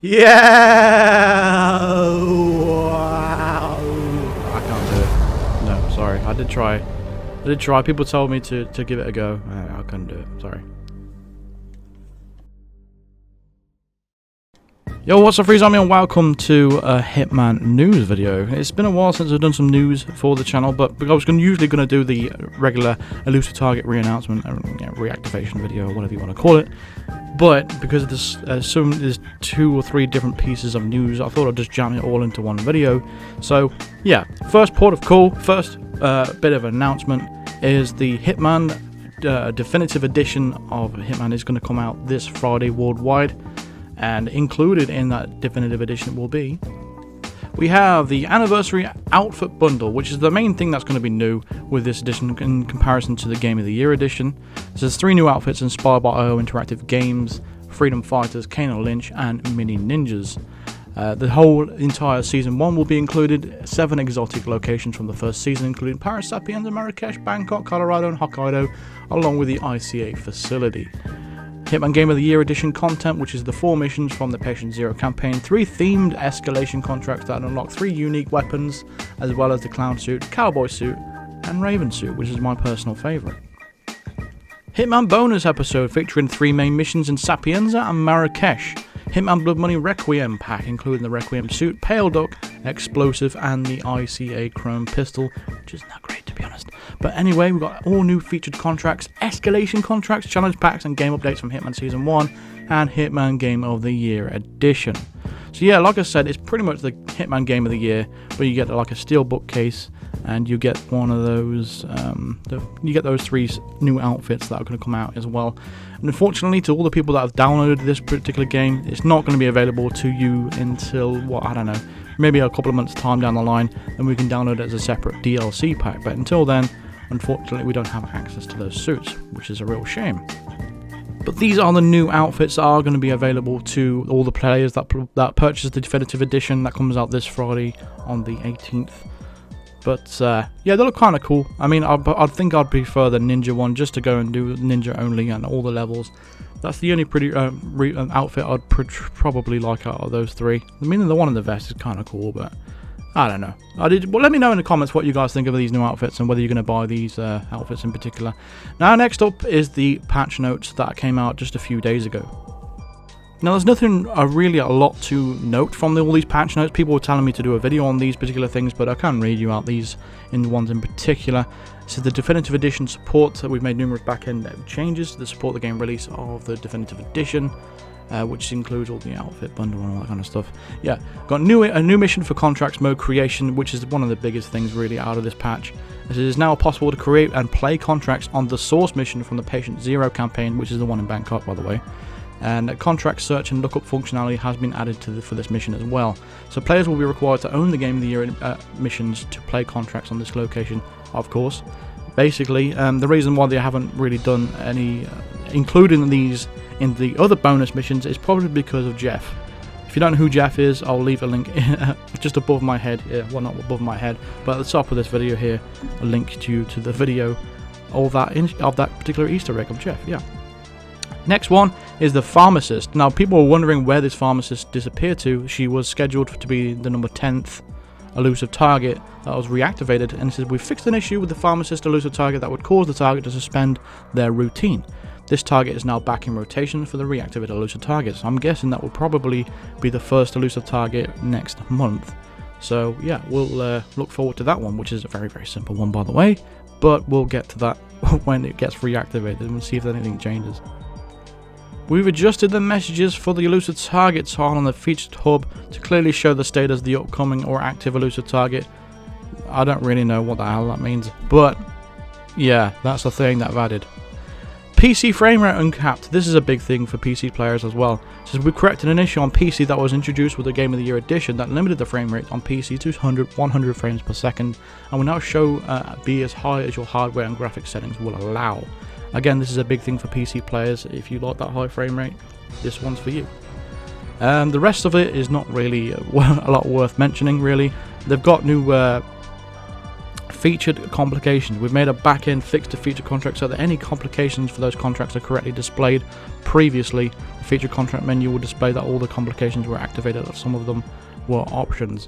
Yeah! Wow. I can't do it. No, sorry. I did try. People told me to give it a go. I couldn't do it. Sorry. Yo, what's up, Freeze Army, and welcome to a Hitman news video. It's been a while since I've done some news for the channel, but I was usually going to do the regular Elusive Target re-announcement, reactivation video, or whatever you want to call it. But because there's 2 or 3 different pieces of news, I thought I'd just jam it all into one video. So yeah, first port of call, first bit of announcement is the Hitman definitive edition of Hitman is going to come out this Friday worldwide. And included in that definitive edition will be, we have the anniversary outfit bundle, which is the main thing that's going to be new with this edition in comparison to the Game of the Year edition. So there's 3 new outfits inspired by IO Interactive Games, Freedom Fighters, Kano Lynch, and Mini Ninjas. The whole entire Season 1 will be included, 7 exotic locations from the first season, including Paris, Sapienza, Marrakesh, Bangkok, Colorado, and Hokkaido, along with the ICA facility. Hitman Game of the Year edition content, which is the 4 missions from the Patient Zero campaign, 3 themed escalation contracts that unlock 3 unique weapons, as well as the clown suit, cowboy suit, and raven suit, which is my personal favourite. Hitman bonus episode featuring 3 main missions in Sapienza and Marrakesh. Hitman Blood Money Requiem pack, including the Requiem suit, Pale Duck, Explosive, and the ICA Chrome pistol, which isn't that great to be honest. But anyway, we've got all new featured contracts, escalation contracts, challenge packs, and game updates from Hitman Season 1 and Hitman Game of the Year edition. So yeah, like I said, it's pretty much the Hitman Game of the Year, but you get like a steel bookcase, and you get one of those, you get those 3 new outfits that are going to come out as well. And unfortunately, to all the people that have downloaded this particular game, it's not going to be available to you until, what, I don't know, maybe a couple of months time down the line, and we can download it as a separate DLC pack. But until then, unfortunately, we don't have access to those suits, which is a real shame. But these are the new outfits that are going to be available to all the players that purchase the definitive edition that comes out this Friday on the 18th. But yeah, they look kind of cool. I mean, I think I'd prefer the ninja one, just to go and do ninja only and all the levels. That's the only pretty outfit I'd probably like out of those 3. I mean, the one in the vest is kind of cool, but I don't know. Well, let me know in the comments what you guys think of these new outfits and whether you're going to buy these outfits in particular. Now, next up is the patch notes that came out just a few days ago. Now, there's nothing really a lot to note from all these patch notes. People were telling me to do a video on these particular things, but I can't read you out these ones in particular. So the definitive edition support, that we've made numerous back-end changes to support the game release of the definitive edition, which includes all the outfit bundle and all that kind of stuff. Yeah, got a new mission for contracts mode creation, which is one of the biggest things really out of this patch. As it is now possible to create and play contracts on the source mission from the Patient Zero campaign, which is the one in Bangkok, by the way. And contract search and lookup functionality has been added for this mission as well. So players will be required to own the Game of the Year missions to play contracts on this location, of course. Basically, the reason why they haven't really done any including these in the other bonus missions is probably because of Jeff. If you don't know who Jeff is, I'll leave a link just above my head. Well, not above my head, but at the top of this video here, a link to the video of that particular Easter egg of Jeff. Yeah. Next one is the pharmacist. Now, people were wondering where this pharmacist disappeared to. She was scheduled to be the number 10th elusive target that was reactivated, and it says we fixed an issue with the pharmacist elusive target that would cause the target to suspend their routine. This target is now back in rotation for the reactivated elusive targets. I'm guessing that will probably be the first elusive target next month. So yeah, we'll look forward to that one, which is a very, very simple one, by the way, but we'll get to that when it gets reactivated and we'll see if anything changes. We've adjusted the messages for the elusive targets on the featured hub to clearly show the status of the upcoming or active elusive target. I don't really know what the hell that means, but yeah, that's the thing that I've added. PC frame rate uncapped. This is a big thing for PC players as well. So we corrected an issue on PC that was introduced with the Game of the Year edition that limited the frame rate on PC to 100 frames per second, and will now show be as high as your hardware and graphics settings will allow. Again, this is a big thing for PC players. If you like that high frame rate, this one's for you. The rest of it is not really a lot worth mentioning, really. They've got new featured complications. We've made a back-end fix to featured contracts so that any complications for those contracts are correctly displayed. Previously, the featured contract menu will display that all the complications were activated, that some of them were options.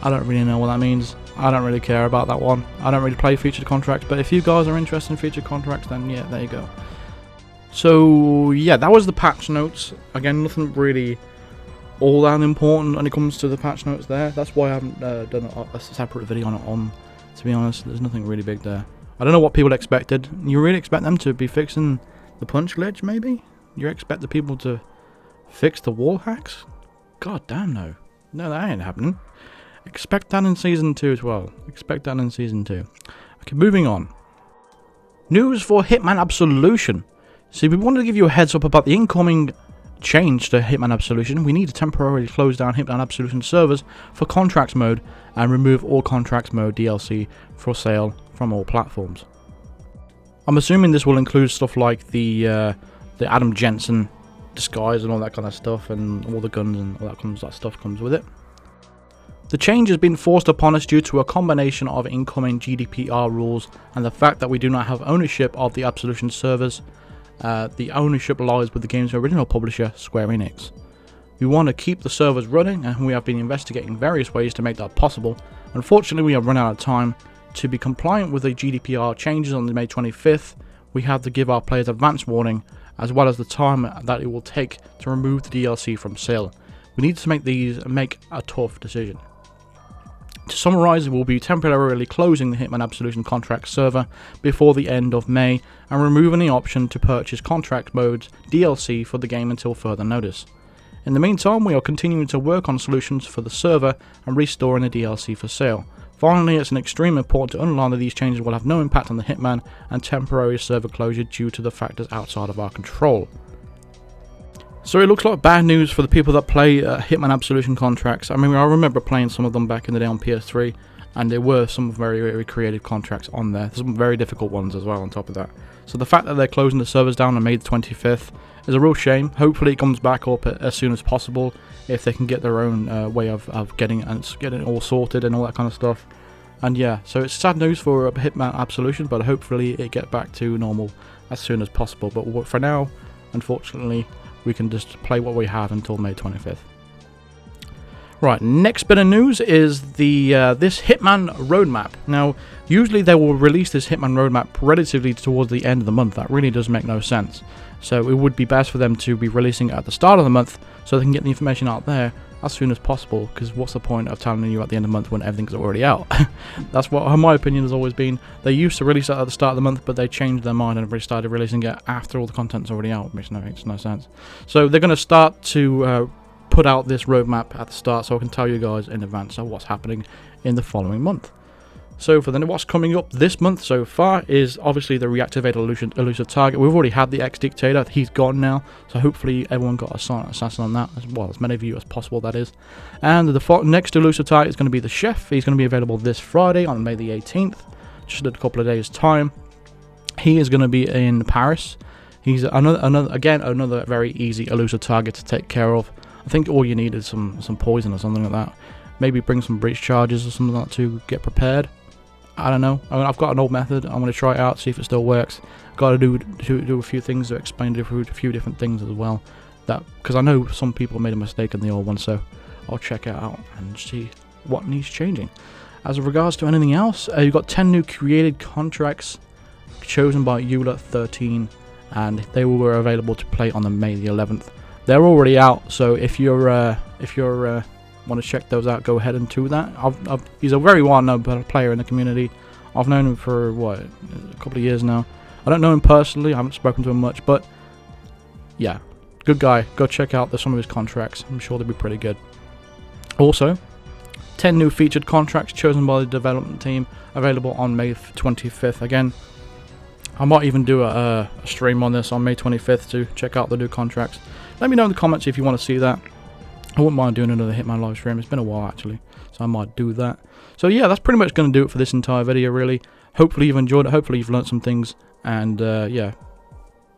I don't really know what that means. I don't really care about that one. I don't really play featured contracts, but if you guys are interested in featured contracts, then yeah, there you go. So yeah, that was the patch notes. Again, nothing really all that important when it comes to the patch notes there. That's why I haven't done a separate video on, to be honest. There's nothing really big there. I don't know what people expected. You really expect them to be fixing the punch glitch, maybe? You expect the people to fix the wall hacks? God damn, no. No, that ain't happening. Expect that in Season 2 as well. Expect that in Season 2. Okay, moving on. News for Hitman Absolution. See, we wanted to give you a heads up about the incoming change to Hitman Absolution. We need to temporarily close down Hitman Absolution servers for Contracts mode and remove all Contracts mode DLC for sale from all platforms. I'm assuming this will include stuff like the Adam Jensen disguise and all that kind of stuff, and all the guns and all that stuff comes with it. The change has been forced upon us due to a combination of incoming GDPR rules and the fact that we do not have ownership of the Absolution servers. The ownership lies with the game's original publisher, Square Enix. We want to keep the servers running, and we have been investigating various ways to make that possible. Unfortunately, we have run out of time. To be compliant with the GDPR changes on May 25th, we have to give our players advance warning, as well as the time that it will take to remove the DLC from sale. We need to make a tough decision. To summarise, we will be temporarily closing the Hitman Absolution contract server before the end of May and removing the option to purchase contract modes DLC for the game until further notice. In the meantime, we are continuing to work on solutions for the server and restoring the DLC for sale. Finally, it's extremely important to underline that these changes will have no impact on the Hitman and temporary server closure due to the factors outside of our control. So it looks like bad news for the people that play Hitman Absolution contracts. I mean, I remember playing some of them back in the day on PS3, and there were some very, very creative contracts on there. There's some very difficult ones as well on top of that. So the fact that they're closing the servers down on May the 25th is a real shame. Hopefully it comes back up as soon as possible if they can get their own way of getting it all sorted and all that kind of stuff. And yeah, so it's sad news for Hitman Absolution, but hopefully it get back to normal as soon as possible. But for now, unfortunately, we can just play what we have until May 25th. Right, next bit of news is this Hitman roadmap. Now, usually they will release this Hitman roadmap relatively towards the end of the month. That really does make no sense. So it would be best for them to be releasing it at the start of the month so they can get the information out there as soon as possible, because what's the point of telling you at the end of the month when everything's already out? That's what my opinion has always been. They used to release it at the start of the month, but they changed their mind and started releasing it after all the content's already out, which makes no sense. So they're going to start to put out this roadmap at the start, so I can tell you guys in advance of what's happening in the following month. So for then, what's coming up this month so far is obviously the reactivated Elusive Target. We've already had the Ex-Dictator. He's gone now, so hopefully everyone got a silent assassin on that, as well as many of you as possible, that is. And the next Elusive Target is going to be the Chef. He's going to be available this Friday on May the 18th, just in a couple of days' time. He is going to be in Paris. He's another very easy Elusive Target to take care of. I think all you need is some poison or something like that. Maybe bring some breach charges or something like that to get prepared. I don't know. I mean, I've got an old method. I'm going to try it out, see if it still works. Got to do a few things to explain a few different things as well. Because I know some people made a mistake in the old one, so I'll check it out and see what needs changing. As regards to anything else, you've got 10 new created contracts chosen by Eula13, and they were available to play on the May the 11th. They're already out, so if you're want to check those out, go ahead and do that. He's a very well-known player in the community. I've known him for a couple of years now. I don't know him personally, I haven't spoken to him much, but yeah, good guy. Go check out some of his contracts. I'm sure they'll be pretty good. Also, 10 new featured contracts chosen by the development team, available on May 25th. Again, I might even do a stream on this on May 25th to check out the new contracts. Let me know in the comments if you want to see that. I wouldn't mind doing another Hitman live stream. It's been a while actually, so I might do that. So yeah, that's pretty much going to do it for this entire video really. Hopefully you've enjoyed it, hopefully you've learnt some things, and yeah,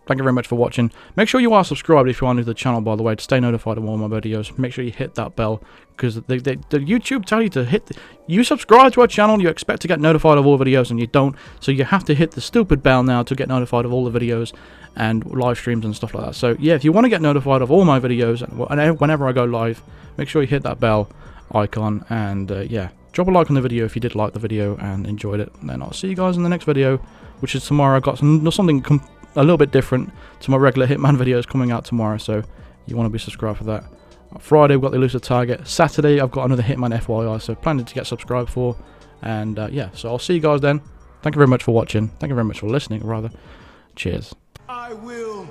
thank you very much for watching. Make sure you are subscribed if you are new to the channel, by the way, to stay notified of all my videos. Make sure you hit that bell, because the YouTube tell you to hit... You subscribe to our channel, you expect to get notified of all videos, and you don't. So you have to hit the stupid bell now to get notified of all the videos and live streams and stuff like that. So yeah, if you want to get notified of all my videos, and whenever I go live, make sure you hit that bell icon, and yeah, drop a like on the video if you did like the video and enjoyed it. And then I'll see you guys in the next video, which is tomorrow. I've got something a little bit different to my regular Hitman videos coming out tomorrow, so you want to be subscribed for that. Friday we've got the Elusive Target. Saturday I've got another Hitman FYI, so planning to get subscribed for. And yeah, so I'll see you guys then. Thank you very much for watching. Thank you very much for listening, rather. Cheers. I will